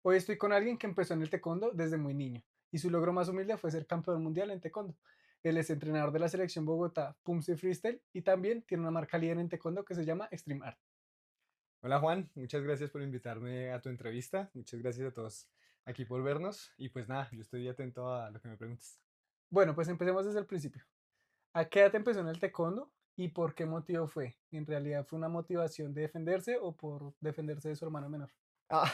Hoy estoy con alguien que empezó en el taekwondo desde muy niño y su logro más humilde fue ser campeón mundial en taekwondo. Él es entrenador de la selección Bogotá Pumse Freestyle y también tiene una marca líder en taekwondo que se llama Extreme Art. Hola Juan, muchas gracias por invitarme a tu entrevista. Muchas gracias a todos aquí por vernos. Y pues nada, yo estoy atento a lo que me preguntes. Bueno, pues empecemos desde el principio. ¿A qué edad empezó en el taekwondo y por qué motivo fue? ¿En realidad fue una motivación de defenderse o por defenderse de su hermano menor? Ah,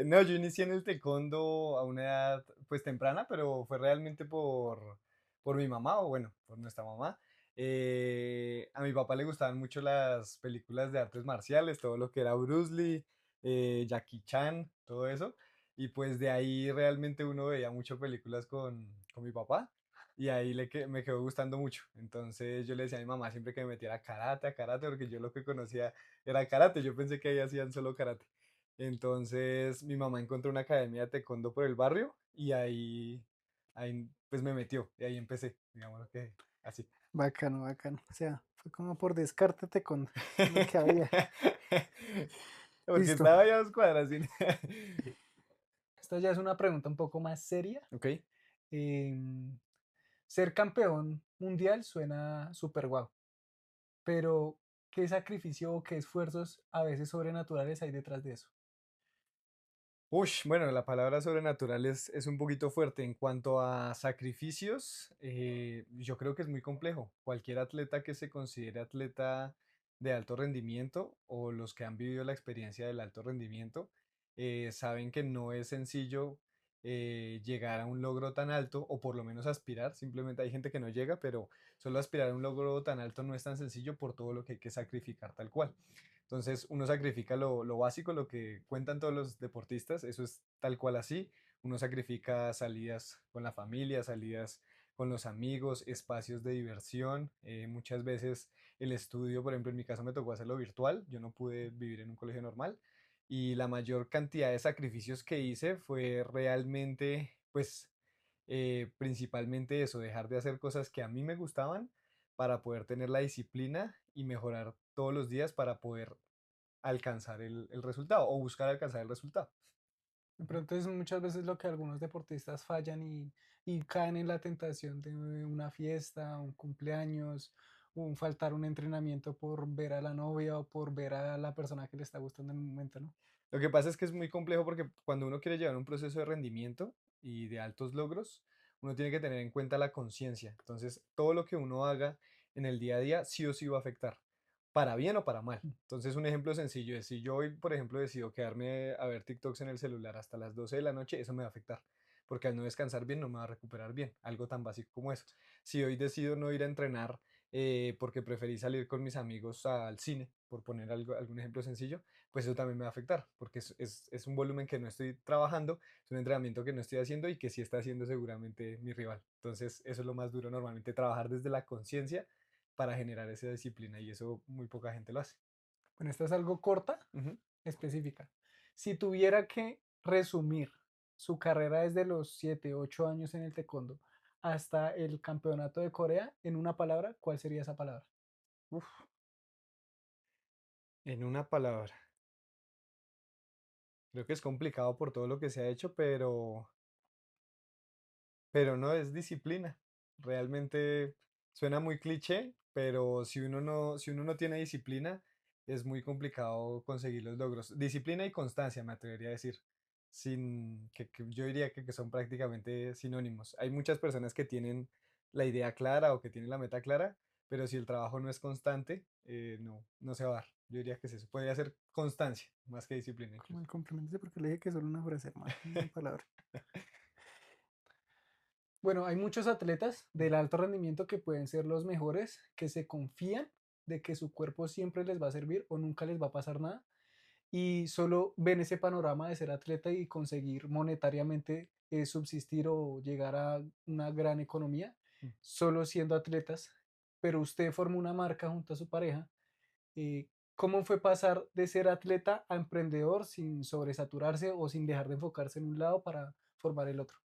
no, yo inicié en el taekwondo a una edad pues temprana, pero fue realmente por mi mamá, o bueno, por nuestra mamá. A mi papá le gustaban mucho las películas de artes marciales, todo lo que era Bruce Lee, Jackie Chan, todo eso. Y pues de ahí realmente uno veía mucho películas con mi papá. Y ahí me quedó gustando mucho. Entonces yo le decía a mi mamá siempre que me metiera a karate, porque yo lo que conocía era karate, yo pensé que ahí hacían solo karate. Entonces mi mamá encontró una academia de taekwondo por el barrio y ahí pues me metió y ahí empecé, digamos que así. Bacano, bacano. O sea, fue como por descarte taekwondo, lo que había. Porque Listo. estaba ya a 2 cuadras. ¿Sí? Esta ya es una pregunta un poco más seria. Ok. Em, Ser campeón mundial suena súper guau, pero ¿qué sacrificio o qué esfuerzos a veces sobrenaturales hay detrás de eso? Ush, bueno, la palabra sobrenatural es un poquito fuerte. En cuanto a sacrificios, yo creo que es muy complejo. Cualquier atleta que se considere atleta de alto rendimiento o los que han vivido la experiencia del alto rendimiento, saben que no es sencillo llegar a un logro tan alto o por lo menos aspirar. Simplemente hay gente que no llega, pero solo aspirar a un logro tan alto no es tan sencillo por todo lo que hay que sacrificar tal cual. Entonces uno sacrifica lo básico, lo que cuentan todos los deportistas, eso es tal cual así. Uno sacrifica salidas con la familia, salidas con los amigos, espacios de diversión. Muchas veces el estudio, por ejemplo, en mi caso me tocó hacerlo virtual, yo no pude vivir en un colegio normal. Y la mayor cantidad de sacrificios que hice fue realmente, pues, principalmente eso, dejar de hacer cosas que a mí me gustaban para poder tener la disciplina y mejorar todos los días para poder alcanzar el resultado o buscar alcanzar el resultado. De pronto es muchas veces lo que algunos deportistas fallan y caen en la tentación de una fiesta, un cumpleaños, un faltar un entrenamiento por ver a la novia o por ver a la persona que le está gustando en el momento, ¿no? Lo que pasa es que es muy complejo porque cuando uno quiere llevar un proceso de rendimiento y de altos logros, uno tiene que tener en cuenta la conciencia. Entonces, todo lo que uno haga en el día a día sí o sí va a afectar, para bien o para mal. Entonces, un ejemplo sencillo es si yo hoy, por ejemplo, decido quedarme a ver TikToks en el celular hasta las 12 de la noche, eso me va a afectar, porque al no descansar bien no me va a recuperar bien, algo tan básico como eso. Si hoy decido no ir a entrenar porque preferí salir con mis amigos al cine, por poner algún ejemplo sencillo, pues eso también me va a afectar, porque es un volumen que no estoy trabajando, es un entrenamiento que no estoy haciendo y que sí está haciendo seguramente mi rival. Entonces, eso es lo más duro normalmente, trabajar desde la conciencia para generar esa disciplina y eso muy poca gente lo hace. Bueno, esta es algo corta, Ujú. específica. Si tuviera que resumir su carrera desde los 7, 8 años en el taekwondo hasta el campeonato de Corea en una palabra, ¿cuál sería esa palabra? Uf, en una palabra. Creo que es complicado por todo lo que se ha hecho, pero no es disciplina. Realmente suena muy cliché, pero si uno no tiene disciplina, es muy complicado conseguir los logros. Disciplina y constancia, me atrevería a decir, que yo diría que son prácticamente sinónimos. Hay muchas personas que tienen la idea clara o que tienen la meta clara, pero si el trabajo no es constante, no se va a dar. Yo diría que es eso. Podría ser constancia, más que disciplina Como incluso. el complemento, porque le dije que solo una frase, hermano, una palabra. Bueno, hay muchos atletas del alto rendimiento que pueden ser los mejores, que se confían de que su cuerpo siempre les va a servir o nunca les va a pasar nada y solo ven ese panorama de ser atleta y conseguir monetariamente subsistir o llegar a una gran economía solo siendo atletas, pero usted formó una marca junto a su pareja. ¿Cómo fue pasar de ser atleta a emprendedor sin sobresaturarse o sin dejar de enfocarse en un lado para formar el otro?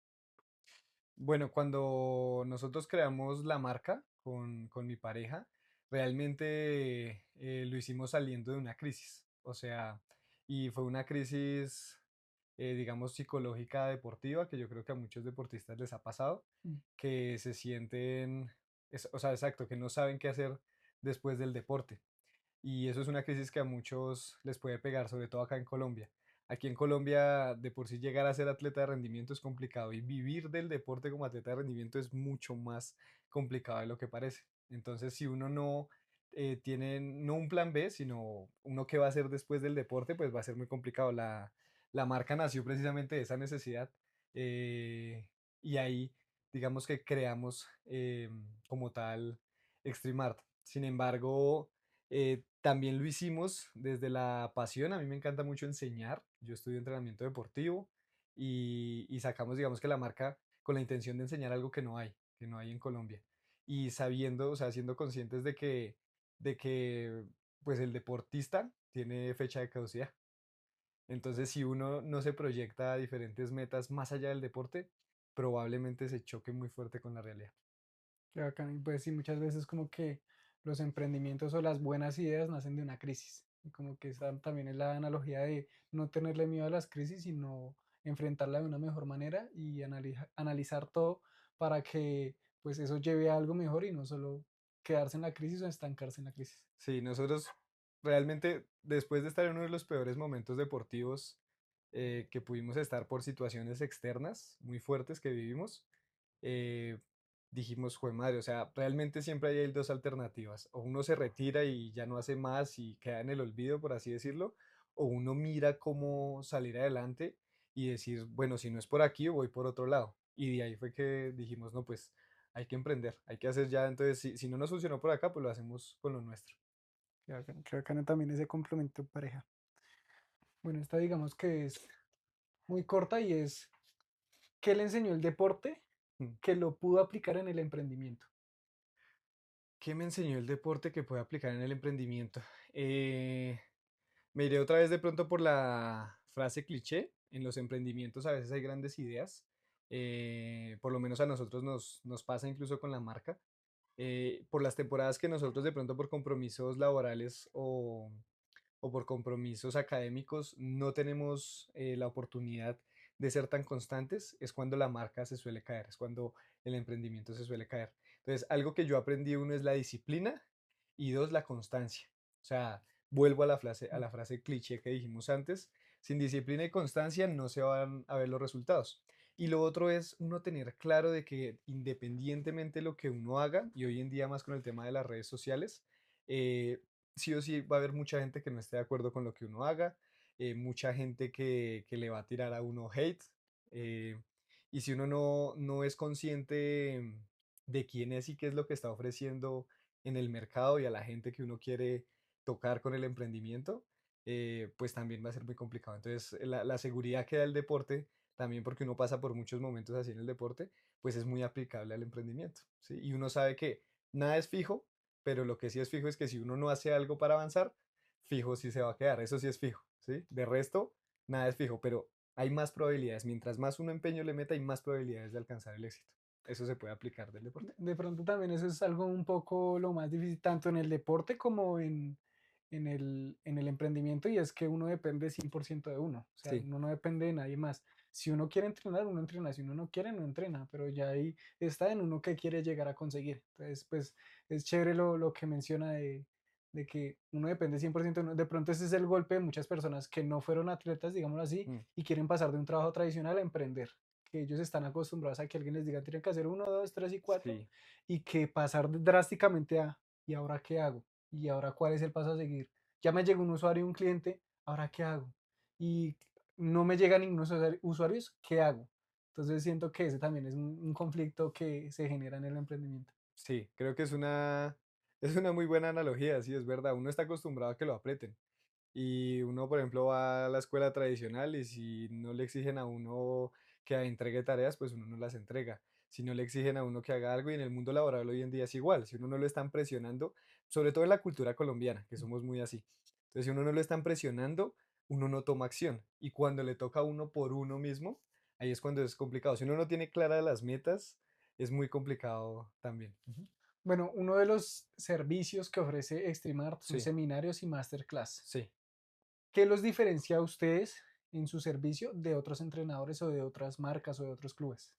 Bueno, cuando nosotros creamos la marca con mi pareja, realmente lo hicimos saliendo de una crisis. O sea, y fue una crisis, digamos, psicológica deportiva que yo creo que a muchos deportistas les ha pasado, Mm. que se sienten, o sea, exacto, que no saben qué hacer después del deporte. Y eso es una crisis que a muchos les puede pegar, sobre todo acá en Colombia. Aquí en Colombia, de por sí llegar a ser atleta de rendimiento es complicado y vivir del deporte como atleta de rendimiento es mucho más complicado de lo que parece. Entonces, si uno no tiene no un plan B, sino uno qué va a hacer después del deporte, pues va a ser muy complicado. La marca nació precisamente de esa necesidad, eh, y ahí, digamos que creamos como tal Extreme Art. Sin embargo, también lo hicimos desde la pasión. A mí me encanta mucho enseñar. Yo estudio entrenamiento deportivo y sacamos, digamos que la marca con la intención de enseñar algo que no hay en Colombia. Y sabiendo, o sea, siendo conscientes de que pues el deportista tiene fecha de caducidad. Entonces, si uno no se proyecta a diferentes metas más allá del deporte, probablemente se choque muy fuerte con la realidad. Qué bacán. Y pues sí, muchas veces como que los emprendimientos o las buenas ideas nacen de una crisis. Y como que esa también es la analogía de no tenerle miedo a las crisis, sino enfrentarla de una mejor manera y analizar todo para que pues eso lleve a algo mejor y no solo quedarse en la crisis o estancarse en la crisis. Sí, nosotros realmente, después de estar en uno de los peores momentos deportivos que pudimos estar por situaciones externas muy fuertes que vivimos, eh, dijimos, jue madre, o sea, realmente siempre hay dos alternativas. O uno se retira y ya no hace más y queda en el olvido, por así decirlo, o uno mira cómo salir adelante y decir, bueno, si no es por aquí, voy por otro lado. Y de ahí fue que dijimos, no, pues hay que emprender, hay que hacer ya, entonces, si no nos funcionó por acá, pues lo hacemos con lo nuestro. Qué bacano también ese complemento de pareja. Bueno, esta digamos que es muy corta y es, ¿qué le enseñó el deporte Mm. que lo pudo aplicar en el emprendimiento? ¿Qué me enseñó el deporte que puedo aplicar en el emprendimiento? Eh, Me iré otra vez de pronto por la frase cliché. En los emprendimientos a veces hay grandes ideas. Por lo menos a nosotros nos pasa incluso con la marca. Por las temporadas que nosotros de pronto por compromisos laborales o por compromisos académicos no tenemos la oportunidad de ser tan constantes, es cuando la marca se suele caer, es cuando el emprendimiento se suele caer. Entonces, algo que yo aprendí, uno es la disciplina y dos, la constancia. O sea, vuelvo a la frase cliché que dijimos antes, sin disciplina y constancia no se van a ver los resultados. Y lo otro es uno tener claro de que independientemente de lo que uno haga, y hoy en día más con el tema de las redes sociales, eh, sí o sí va a haber mucha gente que no esté de acuerdo con lo que uno haga, mucha gente que le va a tirar a uno hate, eh, y si uno no es consciente de quién es y qué es lo que está ofreciendo en el mercado y a la gente que uno quiere tocar con el emprendimiento, pues también va a ser muy complicado. Entonces, la seguridad que da el deporte, también porque uno pasa por muchos momentos así en el deporte, pues es muy aplicable al emprendimiento, ¿sí? Y uno sabe que nada es fijo, pero lo que sí es fijo es que si uno no hace algo para avanzar, fijo sí se va a quedar, eso sí es fijo, ¿sí? De resto, nada es fijo, pero hay más probabilidades, mientras más uno empeño le meta, hay más probabilidades de alcanzar el éxito. Eso se puede aplicar del deporte. De pronto también eso es algo un poco lo más difícil, tanto en el deporte como en el emprendimiento, y es que uno depende 100% de uno, o sea, Sí, uno no depende de nadie más. Si uno quiere entrenar, uno entrena, si uno no quiere, no entrena, pero ya ahí está en uno que quiere llegar a conseguir. Entonces, pues es chévere lo que menciona de que uno depende 100% de uno. De pronto ese es el golpe de muchas personas que no fueron atletas, digámoslo así, mm, y quieren pasar de un trabajo tradicional a emprender, que ellos están acostumbrados a que alguien les diga, tienen que hacer uno, dos, tres y cuatro, sí, y que pasar drásticamente a, ¿y ahora qué hago? ¿Y ahora cuál es el paso a seguir? Ya me llegó un usuario, un cliente, ¿ahora qué hago? Y no me llega ningún usuario, ¿qué hago? Entonces siento que ese también es un conflicto que se genera en el emprendimiento. sí, creo que es una muy buena analogía, sí, es verdad, uno está acostumbrado a que lo aprieten. Y uno, por ejemplo, va a la escuela tradicional y si no le exigen a uno que entregue tareas, pues uno no las entrega. Si no le exigen a uno que haga algo y en el mundo laboral hoy en día es igual. Si uno no lo están presionando, sobre todo en la cultura colombiana, que somos muy así. Entonces, si uno no lo están presionando, uno no toma acción. Y cuando le toca a uno por uno mismo, ahí es cuando es complicado. Si uno no tiene claras las metas, es muy complicado también. Ujú. Bueno, uno de los servicios que ofrece Extremart son Sí, seminarios y masterclass. sí. ¿qué los diferencia a ustedes en su servicio de otros entrenadores o de otras marcas o de otros clubes?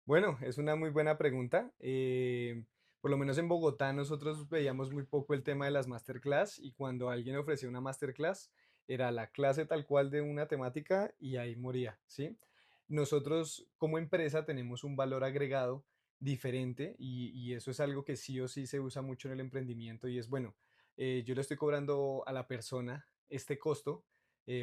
Bueno, es una muy buena pregunta. Por lo menos en Bogotá nosotros veíamos muy poco el tema de las masterclass y cuando alguien ofrecía una masterclass era la clase tal cual de una temática y ahí moría, ¿sí? Nosotros como empresa tenemos un valor agregado diferente y eso es algo que sí o sí se usa mucho en el emprendimiento y es, bueno, yo le estoy cobrando a la persona este costo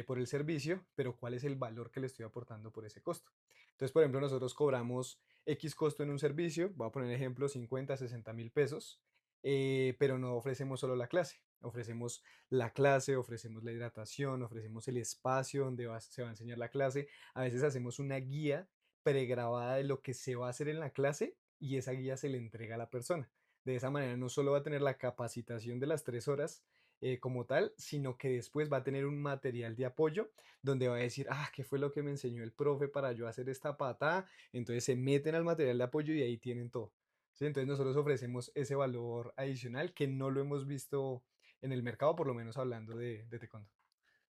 por el servicio, pero ¿cuál es el valor que le estoy aportando por ese costo? Entonces, por ejemplo, nosotros cobramos X costo en un servicio, voy a poner ejemplo, 50, 60.000 pesos, pero no ofrecemos solo la clase, ofrecemos la clase, ofrecemos la hidratación, ofrecemos el espacio donde se va a enseñar la clase, a veces hacemos una guía pregrabada de lo que se va a hacer en la clase y esa guía se le entrega a la persona. De esa manera no solo va a tener la capacitación de las 3 horas como tal, sino que después va a tener un material de apoyo donde va a decir, ah, ¿qué fue lo que me enseñó el profe para yo hacer esta patada? Entonces se meten al material de apoyo y ahí tienen todo. ¿Sí? Entonces nosotros ofrecemos ese valor adicional que no lo hemos visto en el mercado, por lo menos hablando de taekwondo.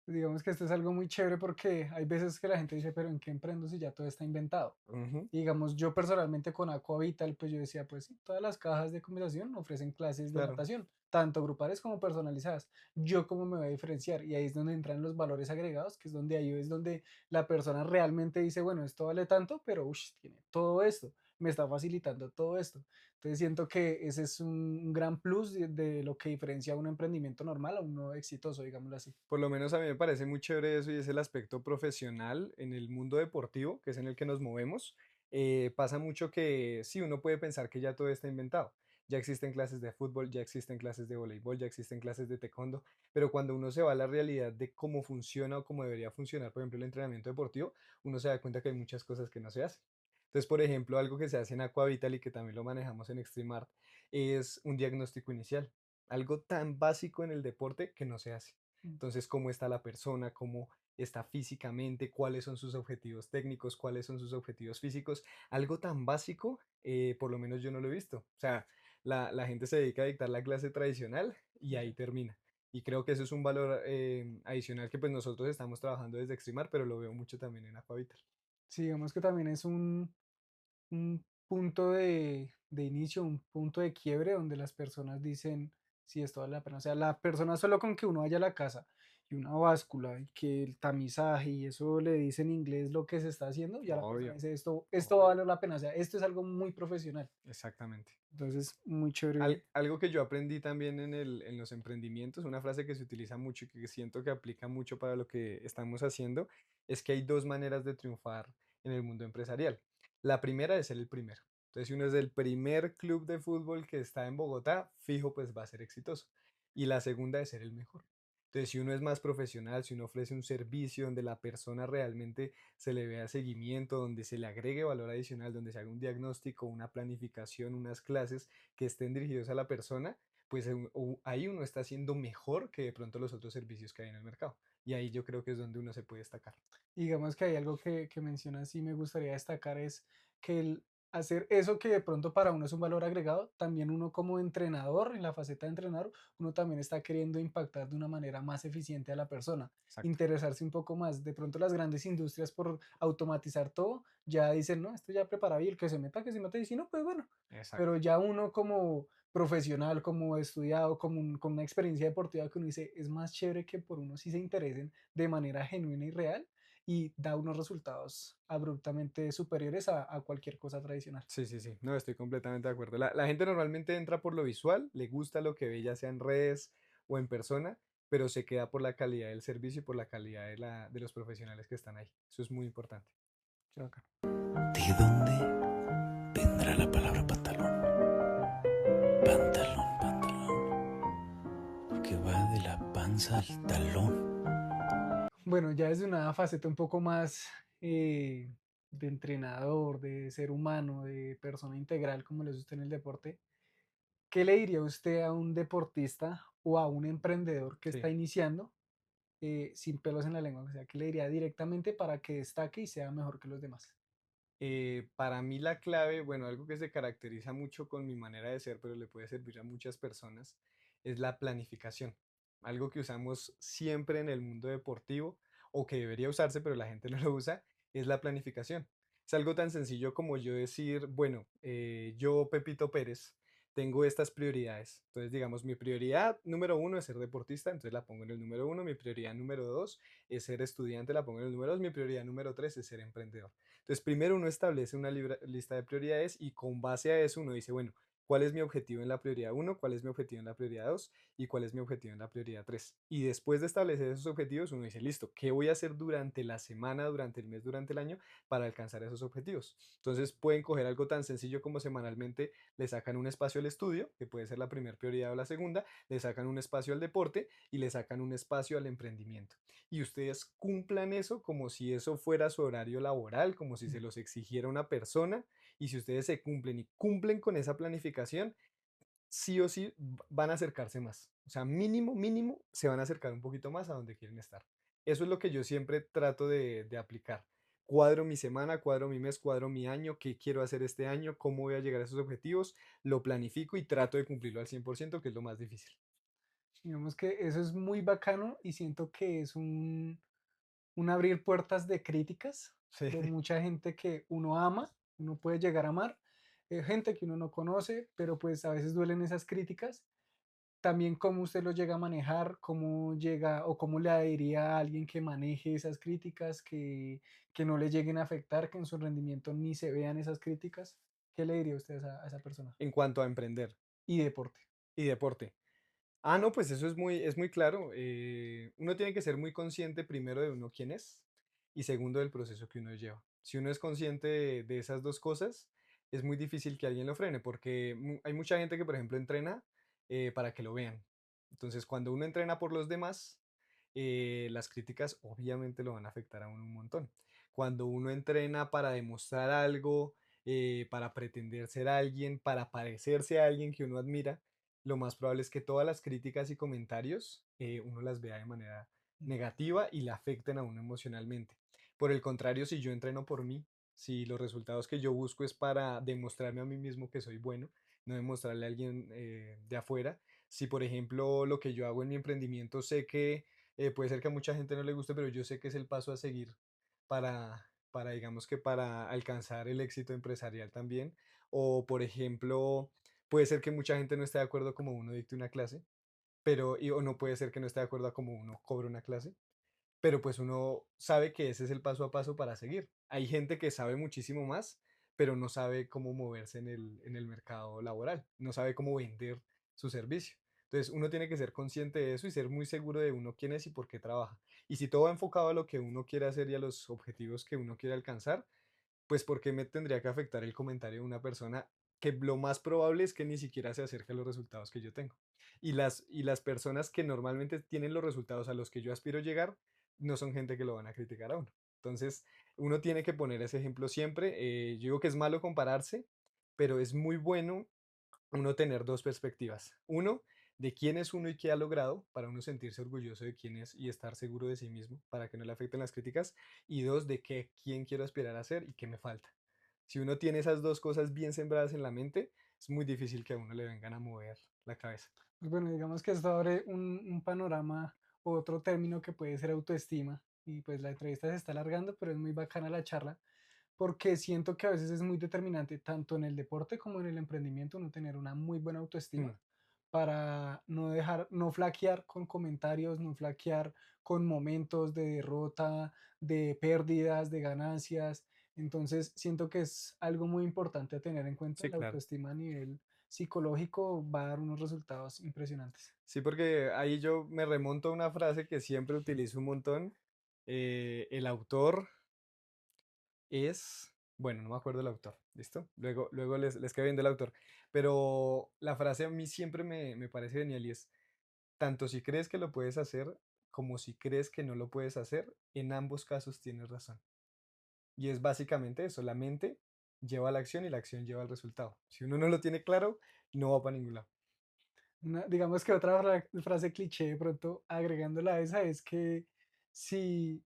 Digamos que esto es algo muy chévere porque hay veces que la gente dice, pero ¿en qué emprendo si ya todo está inventado? Ujú, Y digamos, yo personalmente con Aqua Vital, pues yo decía, pues sí, todas las cajas de conversación ofrecen clases de claro. natación, tanto grupales como personalizadas. ¿Yo cómo me voy a diferenciar? Y ahí es donde entran los valores agregados, que es donde ahí es donde la persona realmente dice, bueno, esto vale tanto, pero ush, tiene todo esto, me está facilitando todo esto. Entonces siento que ese es un gran plus de lo que diferencia un emprendimiento normal a uno exitoso, digámoslo así. Por lo menos a mí me parece muy chévere eso y es el aspecto profesional en el mundo deportivo, que es en el que nos movemos. Pasa mucho que sí, uno puede pensar que ya todo está inventado. Ya existen clases de fútbol, ya existen clases de voleibol, ya existen clases de taekwondo, pero cuando uno se va a la realidad de cómo funciona o cómo debería funcionar, por ejemplo, el entrenamiento deportivo, uno se da cuenta que hay muchas cosas que no se hacen. Entonces, por ejemplo, algo que se hace en Aquavital y que también lo manejamos en Extreme Art es un diagnóstico inicial, algo tan básico en el deporte que no se hace. Mm. Entonces, cómo está la persona, cómo está físicamente, cuáles son sus objetivos técnicos, cuáles son sus objetivos físicos. Algo tan básico, por lo menos yo no lo he visto. O sea, la gente se dedica a dictar la clase tradicional y ahí termina. Y creo que eso es un valor adicional que pues nosotros estamos trabajando desde Extrimar, pero lo veo mucho también en Aquavital. Sí, digamos que también es un punto de inicio, un punto de quiebre donde las personas dicen si esto vale la pena. O sea, la persona solo con que uno vaya a la casa y una báscula y que el tamizaje y eso le dice en inglés lo que se está haciendo, ya la persona Obvio, dice esto va a obvio. valer la pena. O sea, esto es algo muy profesional. Exactamente. Entonces, muy chévere. Algo que yo aprendí también en los emprendimientos, una frase que se utiliza mucho y que siento que aplica mucho para lo que estamos haciendo, es que hay dos maneras de triunfar en el mundo empresarial. La primera es ser el primero. Entonces, si uno es el primer club de fútbol que está en Bogotá, fijo, pues va a ser exitoso. Y la segunda es ser el mejor. Entonces, si uno es más profesional, si uno ofrece un servicio donde la persona realmente se le vea seguimiento, donde se le agregue valor adicional, donde se haga un diagnóstico, una planificación, unas clases, que estén dirigidos a la persona, pues ahí uno está haciendo mejor que de pronto los otros servicios que hay en el mercado. Y ahí yo creo que es donde uno se puede destacar. Y digamos que hay algo que mencionas y me gustaría destacar es que el hacer eso que de pronto para uno es un valor agregado, también uno como entrenador, en la faceta de entrenador, uno también está queriendo impactar de una manera más eficiente a la persona, Exacto, interesarse un poco más. De pronto las grandes industrias por automatizar todo, ya dicen, no, esto ya prepara y el que se meta y si no, pues bueno, pero exacto. ya uno como profesional, como estudiado, como con una experiencia deportiva que uno dice, es más chévere que por uno sí se interesen de manera genuina y real y da unos resultados abruptamente superiores a cualquier cosa tradicional. Sí, sí, sí. No, estoy completamente de acuerdo. La gente normalmente entra por lo visual, le gusta lo que ve, ya sea en redes o en persona, pero se queda por la calidad del servicio y por la calidad de los profesionales que están ahí. Eso es muy importante. Qué bacán. ¿De dónde vendrá la palabra pantalón? Pantalón, pantalón. Porque va de la panza al talón. Bueno, ya desde una faceta un poco más de entrenador, de ser humano, de persona integral, como lo es usted en el deporte, ¿qué le diría usted a un deportista o a un emprendedor que está Sí. iniciando sin pelos en la lengua? O sea, ¿qué le diría directamente para que destaque y sea mejor que los demás? Para mí la clave, bueno, algo que se caracteriza mucho con mi manera de ser, pero le puede servir a muchas personas, es la planificación. algo que usamos siempre en el mundo deportivo o que debería usarse, pero la gente no lo usa, es la planificación. Es algo tan sencillo como yo decir, bueno, yo, Pepito Pérez, tengo estas prioridades. Entonces, digamos, mi prioridad número uno es ser deportista, entonces la pongo en el número uno. Mi prioridad número dos es ser estudiante, la pongo en el número dos. Mi prioridad número tres es ser emprendedor. Entonces, primero uno establece una lista de prioridades y con base a eso uno dice, bueno, ¿cuál es mi objetivo en la prioridad uno? ¿Cuál es mi objetivo en la prioridad 2? ¿Y cuál es mi objetivo en la prioridad 3? Y después de establecer esos objetivos, uno dice, listo, ¿qué voy a hacer durante la semana, durante el mes, durante el año para alcanzar esos objetivos? Entonces pueden coger algo tan sencillo como semanalmente le sacan un espacio al estudio, que puede ser la primera prioridad o la segunda, le sacan un espacio al deporte y le sacan un espacio al emprendimiento. Y ustedes cumplan eso como si eso fuera su horario laboral, como si se los exigiera una persona. Y si ustedes se cumplen y cumplen con esa planificación, sí o sí van a acercarse más. O sea, mínimo, mínimo, se van a acercar un poquito más a donde quieren estar. Eso es lo que yo siempre trato de aplicar. Cuadro mi semana, cuadro mi mes, cuadro mi año, qué quiero hacer este año, cómo voy a llegar a esos objetivos, lo planifico y trato de cumplirlo al 100%, que es lo más difícil. Digamos que eso es muy bacano y siento que es un abrir puertas de críticas Sí. de mucha gente que uno ama, uno puede llegar a amar, gente que uno no conoce, pero pues a veces duelen esas críticas. También cómo usted lo llega a manejar, cómo llega o cómo le diría a alguien que maneje esas críticas, que no le lleguen a afectar, que en su rendimiento ni se vean esas críticas. ¿Qué le diría usted a esa persona? En cuanto a emprender Y deporte. y deporte. Ah, no, pues eso es muy claro. Uno tiene que ser muy consciente primero de uno quién es y segundo del proceso que uno lleva. Si uno es consciente de esas dos cosas, es muy difícil que alguien lo frene porque hay mucha gente que, por ejemplo, entrena para que lo vean. Entonces, cuando uno entrena por los demás, las críticas obviamente lo van a afectar a uno un montón. Cuando uno entrena para demostrar algo, para pretender ser alguien, para parecerse a alguien que uno admira, lo más probable es que todas las críticas y comentarios uno las vea de manera negativa y le afecten a uno emocionalmente. Por el contrario, si yo entreno por mí, si los resultados que yo busco es para demostrarme a mí mismo que soy bueno, no demostrarle a alguien de afuera, si por ejemplo lo que yo hago en mi emprendimiento sé que puede ser que a mucha gente no le guste, pero yo sé que es el paso a seguir digamos que para alcanzar el éxito empresarial también, o por ejemplo, puede ser que mucha gente no esté de acuerdo como uno dicte una clase, o no puede ser que no esté de acuerdo a como uno cobre una clase, pero pues uno sabe que ese es el paso a paso para seguir. Hay gente que sabe muchísimo más, pero no sabe cómo moverse en el mercado laboral, no sabe cómo vender su servicio. Entonces uno tiene que ser consciente de eso y ser muy seguro de uno quién es y por qué trabaja. Y si todo va enfocado a lo que uno quiere hacer y a los objetivos que uno quiere alcanzar, pues ¿por qué me tendría que afectar el comentario de una persona que lo más probable es que ni siquiera se acerque a los resultados que yo tengo? Y las personas que normalmente tienen los resultados a los que yo aspiro llegar, no son gente que lo van a criticar a uno. Entonces, uno tiene que poner ese ejemplo siempre. Yo digo que es malo compararse, pero es muy bueno uno tener dos perspectivas. Uno, de quién es uno y qué ha logrado, para uno sentirse orgulloso de quién es y estar seguro de sí mismo, para que no le afecten las críticas. Y dos, de qué, quién quiero aspirar a ser y qué me falta. Si uno tiene esas dos cosas bien sembradas en la mente, es muy difícil que a uno le vengan a mover la cabeza. Pues bueno, digamos que esto abre un panorama o otro término que puede ser autoestima. Y pues la entrevista se está alargando, pero es muy bacana la charla porque siento que a veces es muy determinante, tanto en el deporte como en el emprendimiento, uno tener una muy buena Mm, autoestima para no dejar, no flaquear con comentarios, no flaquear con momentos de derrota, de pérdidas, de ganancias. Entonces, siento que es algo muy importante a tener en cuenta. sí, La claro. autoestima a nivel psicológico va a dar unos resultados impresionantes. Sí, porque ahí yo me remonto a una frase que siempre utilizo un montón. El autor es, bueno, no me acuerdo el autor, ¿listo? Luego les quedo viendo el autor. Pero la frase a mí siempre me parece genial y es, tanto si crees que lo puedes hacer como si crees que no lo puedes hacer, en ambos casos tienes razón. Y es básicamente eso, la mente lleva a la acción y la acción lleva al resultado. Si uno no lo tiene claro, no va para ningún lado. Digamos que otra frase cliché de pronto agregándola a esa es que si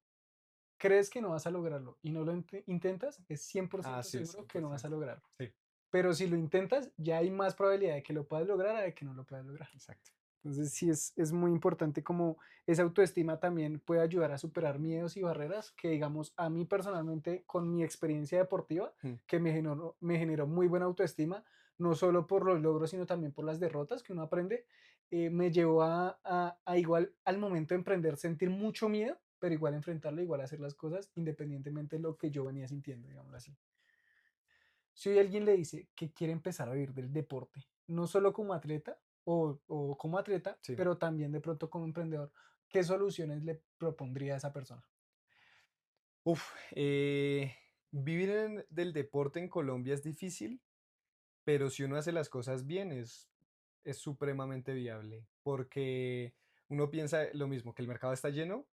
crees que no vas a lograrlo y no lo intentas, es cien por Ah, ciento sí, seguro que no vas a 100%. lograrlo. Sí, Pero si lo intentas, ya hay más probabilidad de que lo puedas lograr a de que no lo puedas lograr. exacto. Entonces sí es muy importante como esa autoestima también puede ayudar a superar miedos y barreras que digamos a mí personalmente con mi experiencia deportiva Mm. que me generó muy buena autoestima, no solo por los logros sino también por las derrotas que uno aprende, me llevó a igual al momento de emprender sentir mucho miedo, pero igual enfrentarlo, igual hacer las cosas independientemente de lo que yo venía sintiendo, digámoslo así. Si hoy alguien le dice que quiere empezar a vivir del deporte, no solo como atleta o como atleta, Sí. pero también de pronto como emprendedor, ¿qué soluciones le propondría a esa persona? Uf, vivir del deporte en Colombia es difícil, pero si uno hace las cosas bien es supremamente viable, porque uno piensa lo mismo, que el mercado está lleno,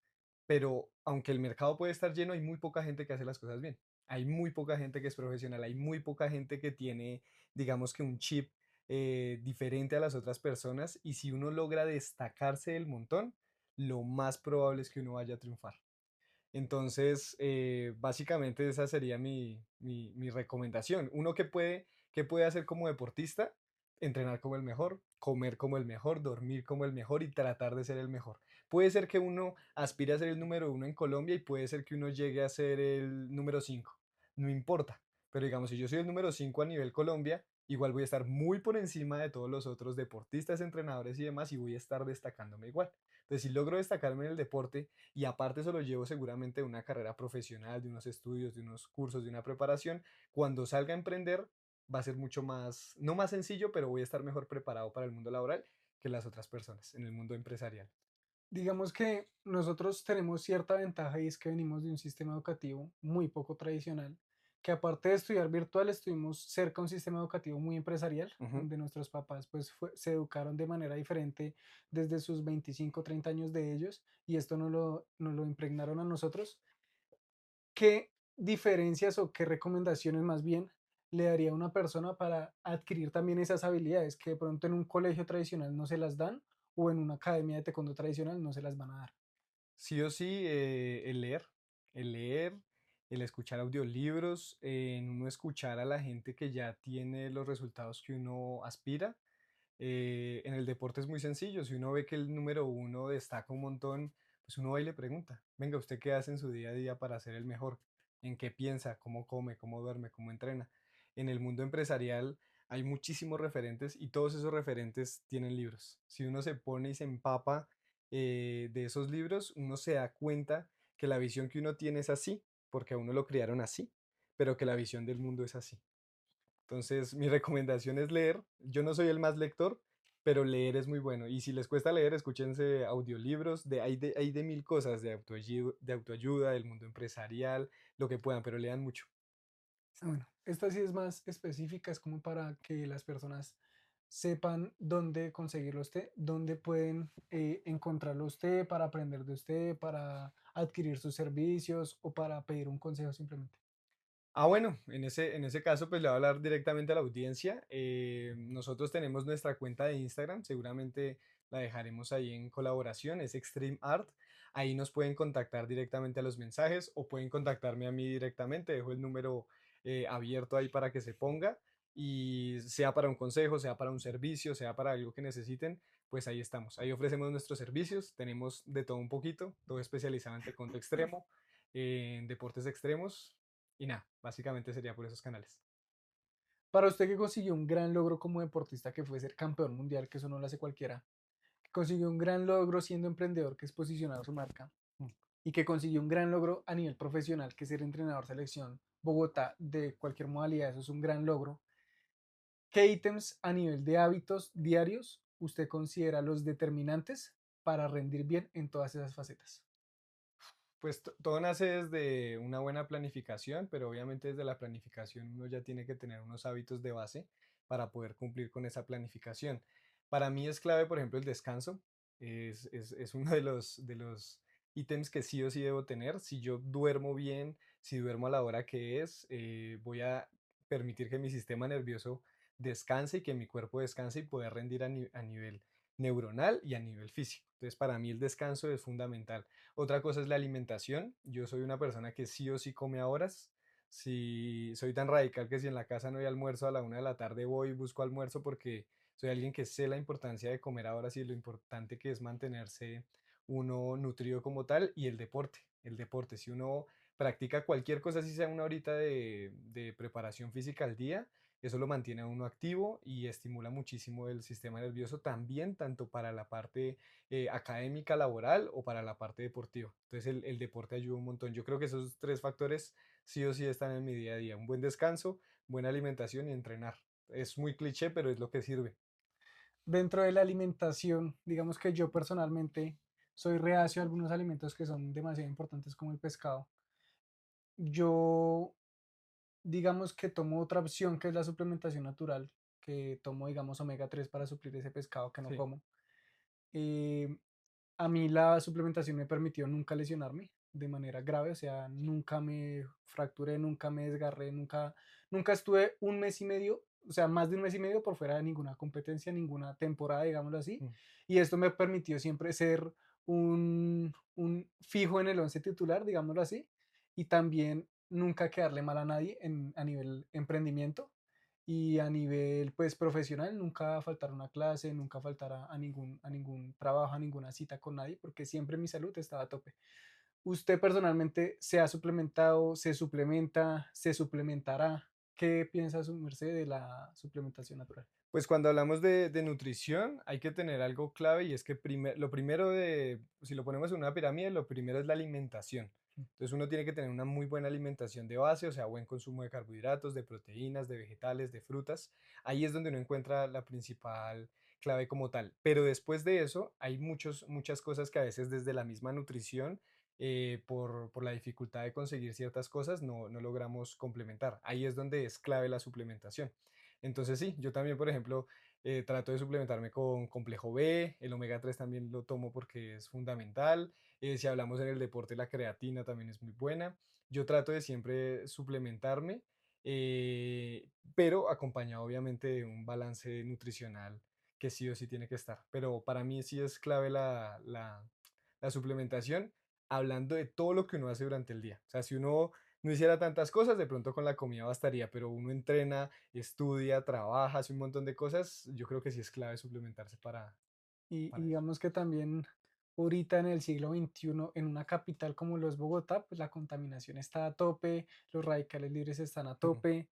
pero aunque el mercado puede estar lleno, hay muy poca gente que hace las cosas bien. Hay muy poca gente que es profesional, hay muy poca gente que tiene, digamos que un chip diferente a las otras personas, y si uno logra destacarse del montón, lo más probable es que uno vaya a triunfar. Entonces, básicamente esa sería mi recomendación. Uno qué puede hacer como deportista, entrenar como el mejor, comer como el mejor, dormir como el mejor y tratar de ser el mejor. Puede ser que uno aspire a ser el número uno en Colombia y puede ser que uno llegue a ser el número cinco. No importa. Pero digamos, si yo soy el número 5 a nivel Colombia, igual voy a estar muy por encima de todos los otros deportistas, entrenadores y demás y voy a estar destacándome igual. Entonces, si logro destacarme en el deporte, y aparte eso lo llevo seguramente de una carrera profesional, de unos estudios, de unos cursos, de una preparación, cuando salga a emprender va a ser mucho más, no más sencillo, pero voy a estar mejor preparado para el mundo laboral que las otras personas en el mundo empresarial. Digamos que nosotros tenemos cierta ventaja y es que venimos de un sistema educativo muy poco tradicional, que aparte de estudiar virtual, estuvimos cerca de un sistema educativo muy empresarial, Ujú. donde nuestros papás pues se educaron de manera diferente desde sus 25 30 años de ellos y esto nos lo impregnaron a nosotros. ¿Qué diferencias o qué recomendaciones más bien le daría a una persona para adquirir también esas habilidades que de pronto en un colegio tradicional no se las dan o en una academia de taekwondo tradicional no se las van a dar? Sí o sí, el leer, el escuchar audiolibros, en uno escuchar a la gente que ya tiene los resultados que uno aspira. En el deporte es muy sencillo, si uno ve que el número uno destaca un montón, pues uno va y le pregunta, venga, ¿usted qué hace en su día a día para ser el mejor? ¿En qué piensa? ¿Cómo come? ¿Cómo duerme? ¿Cómo entrena? En el mundo empresarial hay muchísimos referentes y todos esos referentes tienen libros. Si uno se pone y se empapa de esos libros, uno se da cuenta que la visión que uno tiene es así, porque a uno lo criaron así, pero que la visión del mundo es así. Entonces, mi recomendación es leer. Yo no soy el más lector, pero leer es muy bueno. Y si les cuesta leer, escúchense audiolibros. Hay de mil cosas, de autoayuda, del mundo empresarial, lo que puedan, pero lean mucho. Bueno, esta sí es más específica, es como para que las personas sepan dónde conseguirlo usted, dónde pueden encontrarlo usted para aprender de usted, para adquirir sus servicios o para pedir un consejo simplemente. Ah, bueno, en ese caso, pues le voy a hablar directamente a la audiencia. Nosotros tenemos nuestra cuenta de Instagram, seguramente la dejaremos ahí en colaboración, es Extreme Art. Ahí nos pueden contactar directamente a los mensajes o pueden contactarme a mí directamente. Dejo el número abierto ahí para que se ponga y sea para un consejo, sea para un servicio, sea para algo que necesiten, pues ahí estamos. Ahí ofrecemos nuestros servicios, tenemos de todo un poquito, todo especializado en taekwondo extremo, en deportes extremos y nada, básicamente sería por esos canales. Para usted que consiguió un gran logro como deportista, que fue ser campeón mundial, que eso no lo hace cualquiera, que consiguió un gran logro siendo emprendedor, que es posicionar su marca, Mm. y que consiguió un gran logro a nivel profesional, que es ser entrenador selección Bogotá de cualquier modalidad, eso es un gran logro. ¿Qué ítems a nivel de hábitos diarios usted considera los determinantes para rendir bien en todas esas facetas? Pues todo nace desde una buena planificación, pero obviamente desde la planificación uno ya tiene que tener unos hábitos de base para poder cumplir con esa planificación. Para mí es clave, por ejemplo, el descanso. Es uno de los ítems que sí o sí debo tener. Si yo duermo bien, si duermo a la hora que es, voy a permitir que mi sistema nervioso descanse y que mi cuerpo descanse y poder rendir a nivel neuronal y a nivel físico. Entonces, para mí el descanso es fundamental. Otra cosa es la alimentación. Yo soy una persona que sí o sí come a horas. Si soy tan radical que si en la casa no hay almuerzo a la 1 de la tarde voy y busco almuerzo porque soy alguien que sé la importancia de comer ahora sí, lo importante que es mantenerse uno nutrido como tal y el deporte, si uno practica cualquier cosa, si sea una horita de preparación física al día, eso lo mantiene a uno activo y estimula muchísimo el sistema nervioso también, tanto para la parte académica, laboral o para la parte deportiva. Entonces el deporte ayuda un montón. Yo creo que esos tres factores sí o sí están en mi día a día. Un buen descanso, buena alimentación y entrenar. Es muy cliché, pero es lo que sirve. Dentro de la alimentación, digamos que yo personalmente soy reacio a algunos alimentos que son demasiado importantes como el pescado. Yo, digamos que tomo otra opción que es la suplementación natural, que tomo, digamos, omega 3 para suplir ese pescado que no Sí. como. Eh, a mí la suplementación me permitió nunca lesionarme de manera grave, o sea, nunca me fracturé, nunca me desgarré, nunca estuve un mes y medio, o sea, más de un mes y medio por fuera de ninguna competencia, ninguna temporada, digámoslo así. Mm. Y esto me permitió siempre ser un fijo en el once titular, digámoslo así, y también nunca quedarle mal a nadie a nivel emprendimiento y a nivel pues profesional, nunca faltar a una clase, nunca faltar a ningún trabajo, a ninguna cita con nadie, porque siempre mi salud estaba a tope. ¿Usted personalmente se ha suplementado, se suplementa, se suplementará? ¿Qué piensa su merced de la suplementación natural? Pues cuando hablamos de nutrición hay que tener algo clave y es que lo primero si lo ponemos en una pirámide, lo primero es la alimentación. Entonces uno tiene que tener una muy buena alimentación de base, o sea, buen consumo de carbohidratos, de proteínas, de vegetales, de frutas. Ahí es donde uno encuentra la principal clave como tal. Pero después de eso hay muchas cosas que a veces desde la misma nutrición, por la dificultad de conseguir ciertas cosas, no logramos complementar. Ahí es donde es clave la suplementación. Entonces sí, yo también, por ejemplo, trato de suplementarme con complejo B, el omega 3 también lo tomo porque es fundamental. Si hablamos en el deporte, la creatina también es muy buena. Yo trato de siempre suplementarme, pero acompañado obviamente de un balance nutricional que sí o sí tiene que estar. Pero para mí sí es clave la suplementación, hablando de todo lo que uno hace durante el día. O sea, si uno no hiciera tantas cosas, de pronto con la comida bastaría, pero uno entrena, estudia, trabaja, hace un montón de cosas, yo creo que sí es clave suplementarse Y para eso. digamos que también ahorita en el siglo XXI, en una capital como lo es Bogotá, pues la contaminación está a tope, los radicales libres están a Ujú. tope,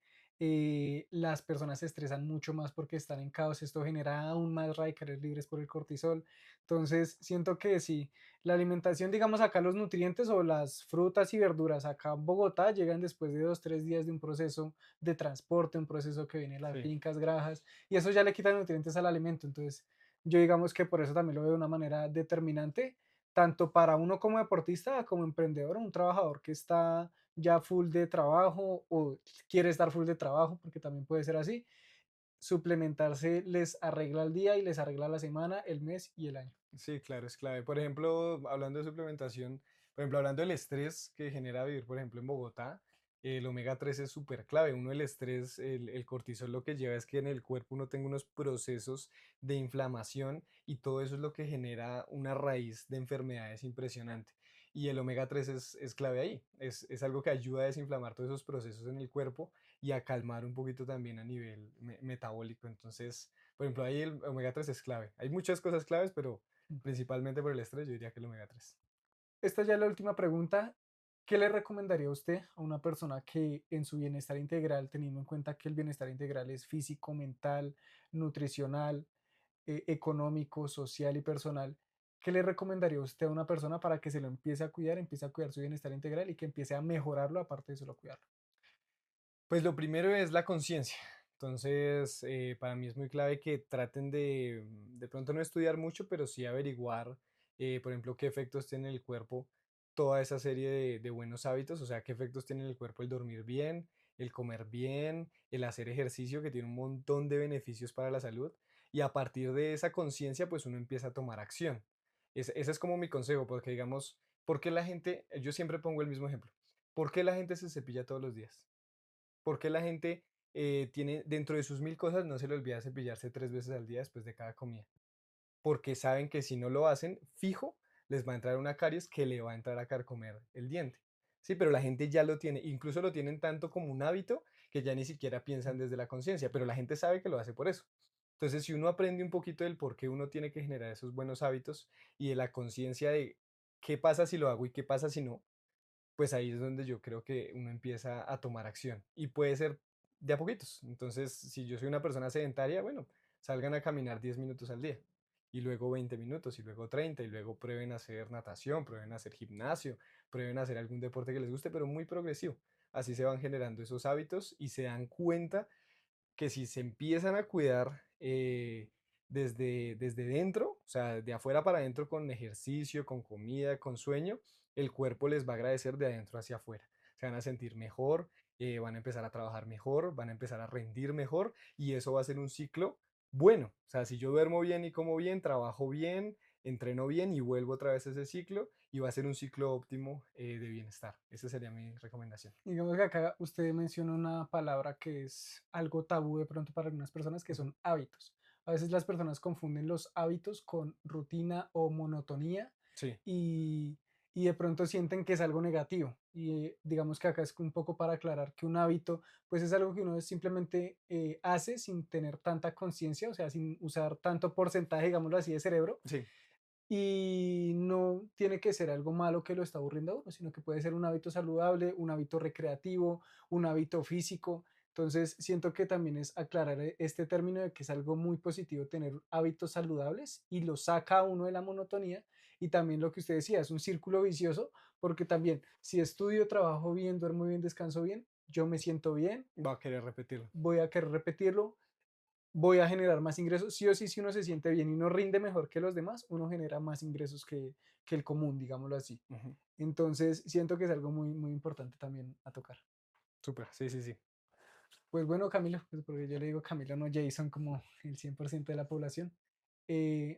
las personas se estresan mucho más porque están en caos, esto genera aún más radicales libres por el cortisol. Entonces, siento que sí, la alimentación, digamos acá los nutrientes o las frutas y verduras acá en Bogotá llegan después de 2, 3 días de un proceso de transporte, un proceso que viene de las Sí. fincas, granjas, y eso ya le quita nutrientes al alimento. Entonces, yo digamos que por eso también lo veo de una manera determinante, tanto para uno como deportista, como emprendedor, un trabajador que está ya full de trabajo o quiere estar full de trabajo, porque también puede ser así, suplementarse les arregla el día y les arregla la semana, el mes y el año. Sí, claro, es clave. Por ejemplo, hablando de suplementación, por ejemplo, hablando del estrés que genera vivir, por ejemplo, en Bogotá, el omega 3 es súper clave. Uno, el estrés, el cortisol lo que lleva es que en el cuerpo uno tenga unos procesos de inflamación y todo eso es lo que genera una raíz de enfermedades impresionante. Y el omega 3 es clave ahí. Es algo que ayuda a desinflamar todos esos procesos en el cuerpo y a calmar un poquito también a nivel metabólico. Entonces, por ejemplo, ahí el omega 3 es clave. Hay muchas cosas claves, pero principalmente por el estrés, yo diría que el omega 3. Esta ya es la última pregunta. ¿Qué le recomendaría usted a una persona que en su bienestar integral, teniendo en cuenta que el bienestar integral es físico, mental, nutricional, económico, social y personal, qué le recomendaría usted a una persona para que se lo empiece a cuidar su bienestar integral y que empiece a mejorarlo aparte de solo cuidarlo? Pues lo primero es la conciencia. Entonces, para mí es muy clave que traten de pronto no estudiar mucho, pero sí averiguar, por ejemplo, qué efectos tiene en el cuerpo toda esa serie de buenos hábitos, o sea, qué efectos tiene en el cuerpo el dormir bien, el comer bien, el hacer ejercicio, que tiene un montón de beneficios para la salud. Y a partir de esa conciencia, pues uno empieza a tomar acción. Ese es como mi consejo, porque digamos, ¿por qué la gente, yo siempre pongo el mismo ejemplo, ¿por qué la gente se cepilla todos los días? ¿Por qué la gente tiene dentro de sus 1000 cosas, no se le olvida cepillarse 3 veces al día después de cada comida? Porque saben que si no lo hacen, fijo, les va a entrar una caries que le va a entrar a carcomer el diente. Sí, pero la gente ya lo tiene, incluso lo tienen tanto como un hábito que ya ni siquiera piensan desde la conciencia, pero la gente sabe que lo hace por eso. Entonces, si uno aprende un poquito del por qué uno tiene que generar esos buenos hábitos y de la conciencia de qué pasa si lo hago y qué pasa si no, pues ahí es donde yo creo que uno empieza a tomar acción y puede ser de a poquitos. Entonces, si yo soy una persona sedentaria, bueno, salgan a caminar 10 minutos al día y luego 20 minutos y luego 30 y luego prueben a hacer natación, prueben a hacer gimnasio, prueben a hacer algún deporte que les guste, pero muy progresivo. Así se van generando esos hábitos y se dan cuenta que si se empiezan a cuidar desde dentro, o sea, de afuera para adentro con ejercicio, con comida, con sueño, el cuerpo les va a agradecer de adentro hacia afuera. Se van a sentir mejor, van a empezar a trabajar mejor, van a empezar a rendir mejor y eso va a ser un ciclo bueno. O sea, si yo duermo bien y como bien, trabajo bien, entreno bien y vuelvo otra vez a ese ciclo y va a ser un ciclo óptimo de bienestar. Esa sería mi recomendación. Digamos que acá usted menciona una palabra que es algo tabú de pronto para algunas personas, que Ujú. son hábitos. A veces las personas confunden los hábitos con rutina o monotonía Sí, y, y de pronto sienten que es algo negativo. Y digamos que acá es un poco para aclarar que un hábito, pues es algo que uno simplemente hace sin tener tanta conciencia, o sea, sin usar tanto porcentaje, digámoslo así, de cerebro, sí. y no tiene que ser algo malo que lo está aburriendo a uno, sino que puede ser un hábito saludable, un hábito recreativo, un hábito físico. Entonces, siento que también es aclarar este término de que es algo muy positivo tener hábitos saludables y lo saca a uno de la monotonía. Y también lo que usted decía, es un círculo vicioso, porque también si estudio, trabajo bien, duermo bien, descanso bien, yo me siento bien, Va a querer repetirlo. voy a querer repetirlo, voy a generar más ingresos. Sí o sí, si uno se siente bien y uno rinde mejor que los demás, uno genera más ingresos que el común, digámoslo así. Ujú. Entonces, siento que es algo muy, muy importante también a tocar. Súper, sí, sí, sí. Pues bueno, Camilo, pues porque yo le digo Camilo, no Jason, como el 100% de la población.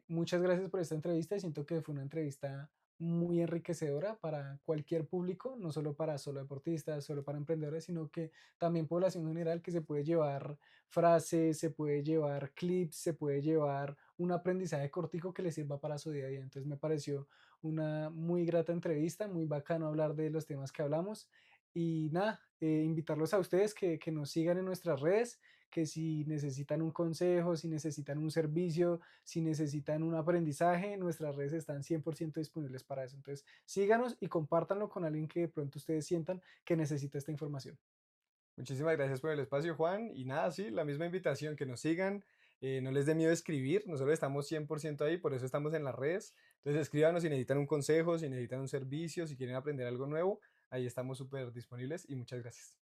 Muchas gracias por esta entrevista y siento que fue una entrevista muy enriquecedora para cualquier público, no solo para solo deportistas, solo para emprendedores, sino que también población general que se puede llevar frases, se puede llevar clips, se puede llevar un aprendizaje cortico que le sirva para su día a día. Entonces me pareció una muy grata entrevista, muy bacano hablar de los temas que hablamos. Y nada, invitarlos a ustedes que nos sigan en nuestras redes, que si necesitan un consejo, si necesitan un servicio, si necesitan un aprendizaje, nuestras redes están 100% disponibles para eso. Entonces, síganos y compártanlo con alguien que de pronto ustedes sientan que necesita esta información. Muchísimas gracias por el espacio, Juan. Y nada, sí, la misma invitación, que nos sigan, no les dé miedo escribir, nosotros estamos 100% ahí, por eso estamos en las redes. Entonces escríbanos si necesitan un consejo, si necesitan un servicio, si quieren aprender algo nuevo, ahí estamos súper disponibles y muchas gracias.